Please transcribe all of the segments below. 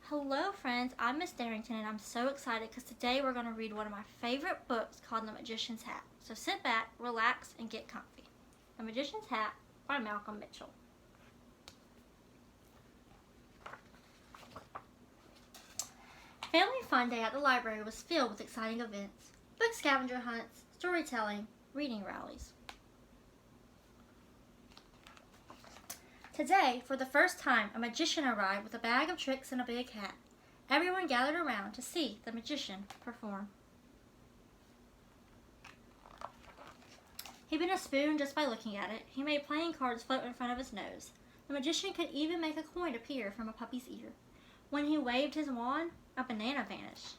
Hello friends, I'm Ms.Derington and I'm so excited because today we're going to read one of my favorite books called The Magician's Hat. So sit back, relax, and get comfy. The Magician's Hat by Malcolm Mitchell. Family Fun Day at the library was filled with exciting events, book scavenger hunts, storytelling, reading rallies. Today, for the first time, a magician arrived with a bag of tricks and a big hat. Everyone gathered around to see the magician perform. He bent a spoon just by looking at it. He made playing cards float in front of his nose. The magician could even make a coin appear from a puppy's ear. When he waved his wand, a banana vanished.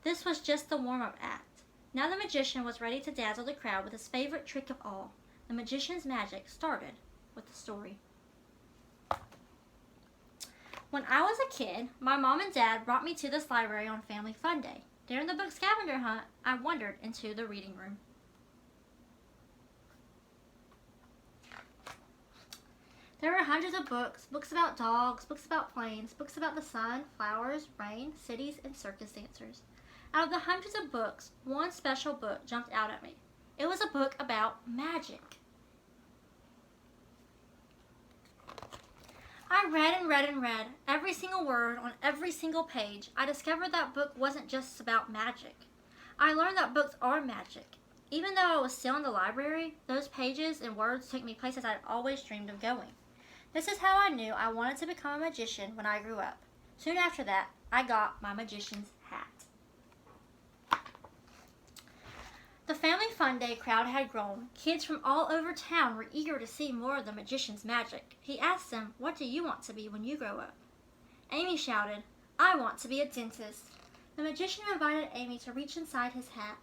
This was just the warm-up act. Now the magician was ready to dazzle the crowd with his favorite trick of all. The magician's magic started with the story. When I was a kid, my mom and dad brought me to this library on Family Fun Day. During the book scavenger hunt, I wandered into the reading room. There were hundreds of books, books about dogs, books about planes, books about the sun, flowers, rain, cities, and circus dancers. Out of the hundreds of books, one special book jumped out at me. It was a book about magic. I read and read and read, every single word on every single page. I discovered that book wasn't just about magic. I learned that books are magic. Even though I was still in the library, those pages and words took me places I'd always dreamed of going. This is how I knew I wanted to become a magician when I grew up. Soon after that, I got my magician's hat. The Family Fun Day crowd had grown. Kids from all over town were eager to see more of the magician's magic. He asked them, "What do you want to be when you grow up?" Amy shouted, "I want to be a dentist." The magician invited Amy to reach inside his hat.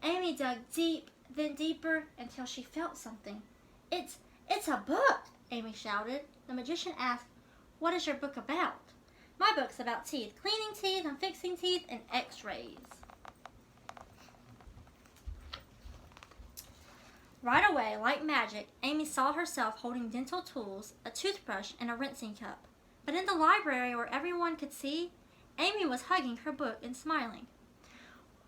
Amy dug deep, then deeper, until she felt something. It's a book!" Amy shouted. The magician asked, "What is your book about?" "My book's about teeth, cleaning teeth and fixing teeth and x-rays." Right away, like magic, Amy saw herself holding dental tools, a toothbrush, and a rinsing cup. But in the library where everyone could see, Amy was hugging her book and smiling.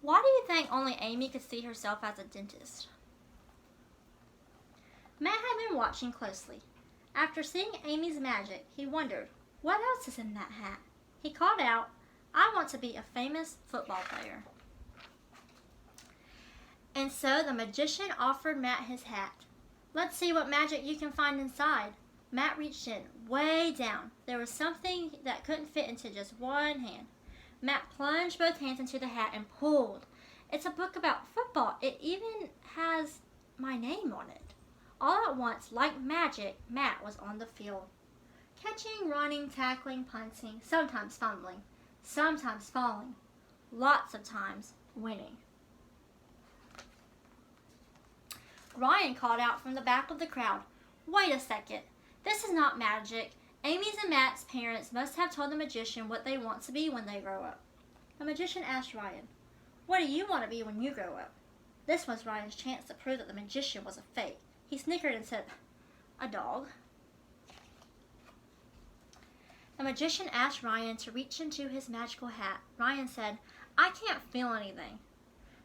Why do you think only Amy could see herself as a dentist? Matt had been watching closely. After seeing Amy's magic, he wondered, what else is in that hat? He called out, "I want to be a famous football player." And so the magician offered Matt his hat. "Let's see what magic you can find inside." Matt reached in, way down. There was something that couldn't fit into just one hand. Matt plunged both hands into the hat and pulled. It's a book about football. It even has my name on it. All at once, like magic, Matt was on the field. Catching, running, tackling, punting, sometimes fumbling, sometimes falling, lots of times winning. Ryan called out from the back of the crowd, "Wait a second, this is not magic. Amy's and Matt's parents must have told the magician what they want to be when they grow up." The magician asked Ryan, "What do you want to be when you grow up?" This was Ryan's chance to prove that the magician was a fake. He snickered and said, "A dog." The magician asked Ryan to reach into his magical hat. Ryan said, "I can't feel anything."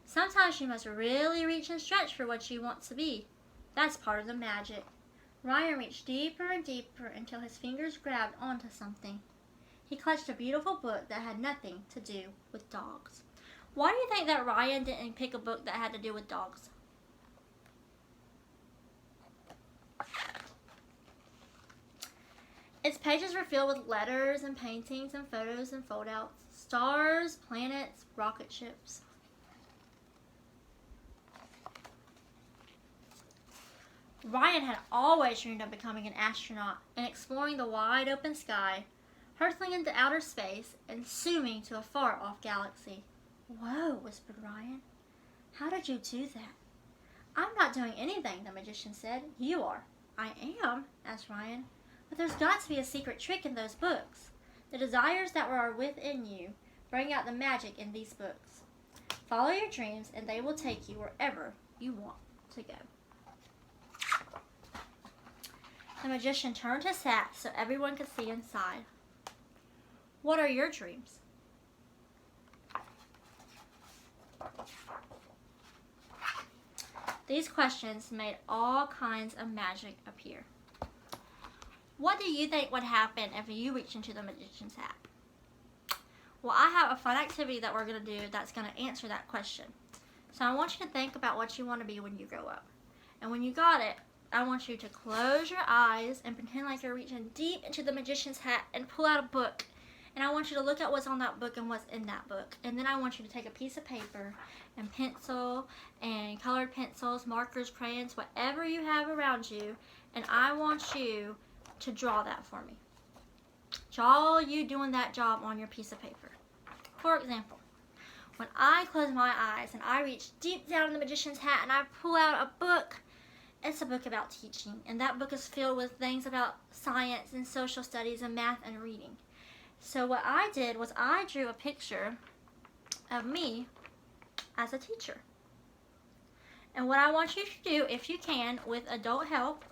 Sometimes you must really reach and stretch for what you want to be. That's part of the magic. Ryan reached deeper and deeper until his fingers grabbed onto something. He clutched a beautiful book that had nothing to do with dogs. Why do you think that Ryan didn't pick a book that had to do with dogs? Its pages were filled with letters and paintings and photos and foldouts, stars, planets, rocket ships. Ryan had always dreamed of becoming an astronaut and exploring the wide open sky, hurtling into outer space and zooming to a far-off galaxy. "Whoa," whispered Ryan. "How did you do that?" "I'm not doing anything," the magician said. "You are." "I am?" asked Ryan. "But there's got to be a secret trick in those books. The desires that are within you bring out the magic in these books. Follow your dreams and they will take you wherever you want to go." The magician turned his hat so everyone could see inside. What are your dreams? These questions made all kinds of magic appear. What do you think would happen if you reached into the magician's hat? Well, I have a fun activity that we're going to do that's going to answer that question. So I want you to think about what you want to be when you grow up. And when you got it, I want you to close your eyes and pretend like you're reaching deep into the magician's hat and pull out a book. And I want you to look at what's on that book and what's in that book. And then I want you to take a piece of paper and pencil and colored pencils, markers, crayons, whatever you have around you. And I want you to draw that for me. Draw you doing that job on your piece of paper. For example, when I close my eyes and I reach deep down in the magician's hat and I pull out a book, it's a book about teaching. And that book is filled with things about science and social studies and math and reading. So what I did was I drew a picture of me as a teacher. And what I want you to do, if you can, with adult help,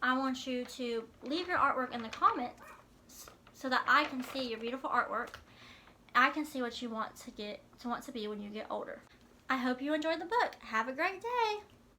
I want you to leave your artwork in the comments so that I can see your beautiful artwork. I can see what you want to be when you get older. I hope you enjoyed the book. Have a great day.